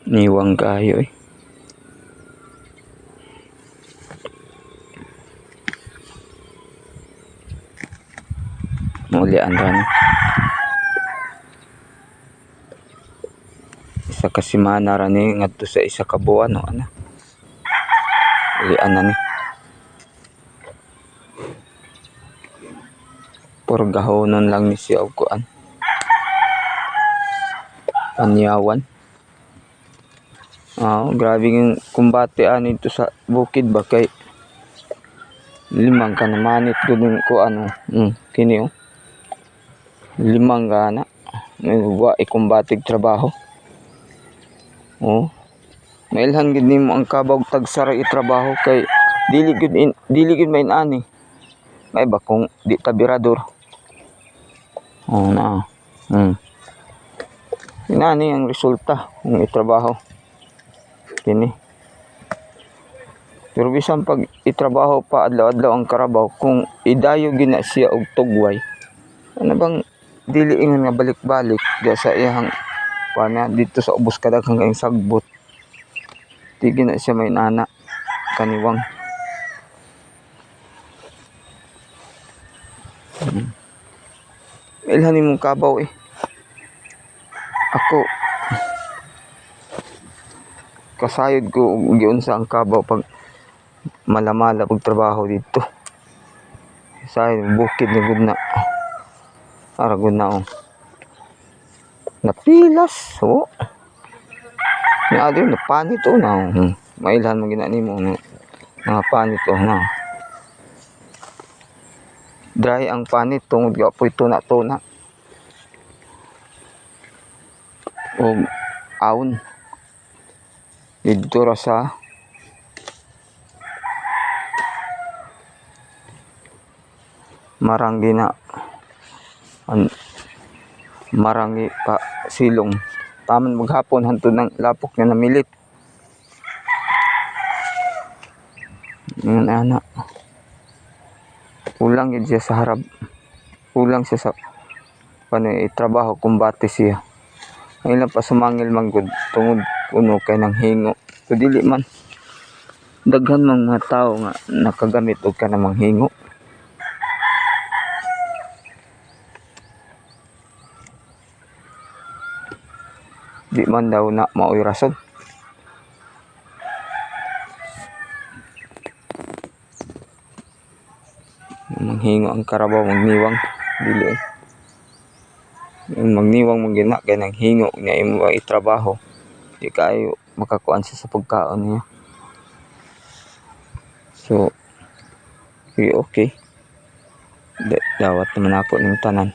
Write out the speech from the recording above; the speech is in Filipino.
Niwang kayo eh. Mulian ran. Isa ka semana ra ni ngadto sa isa ka buwan o ana. Mulian na ni. Por gahonon lang ni siya og kuan. Panyawan. Grabe yung kumbate ani ito sa bukid ba kay limang ka na manit ko din ko ano. Kini oh. Limang ka na. Wa ikumbatig trabaho. Mailhan gid nimo ang kabaw tagsara itrabaho kay dili gid main ani. May ba kung di tabirador. Na. Inani ang resulta ng itrabaho. Kini. Pero bisan pag itrabaho pa adlaw-adlaw ang karabaw kung idayo gina siya og tugway. Ano bang dili ingon nga balik-balik diya sa iyang pana dito sa ubos kadaghang ang sagbot. Di gina siya may nana kaniwang. Ilhan imong kabaw eh. Ako kasayod ko giunsa ang kabaw pag malamala pag trabaho dito. Sayod bukid ni gud na. Ara gud na oh. Napilas oh. Ni adyo na panit oh na. Mailhan mo gina nimo mga panit oh na. Dry ang panit tungod gapoy tuna-tuna. O aon. Dito ra sa Maranggi na Maranggi pa silong. Taman maghapon hantod ng lapok nga namilit. Ana. Kulang gid siya sa harap. Kulang siya sa trabaho kumbate siya. Ayun pa sumangil manggod tungod kuno kay nang hingo. So dili man daghan mang mga tao nga nakagamit og kanang manghingo. Di man daw na maoy rason. Manghingo ang karabaw magniwang dili. Magniwang mo gina kay nang hingo nga imo itrabaho. Di kayo makakuan sa pagkaon niya. So okay. Dawat naman ako ng tanan.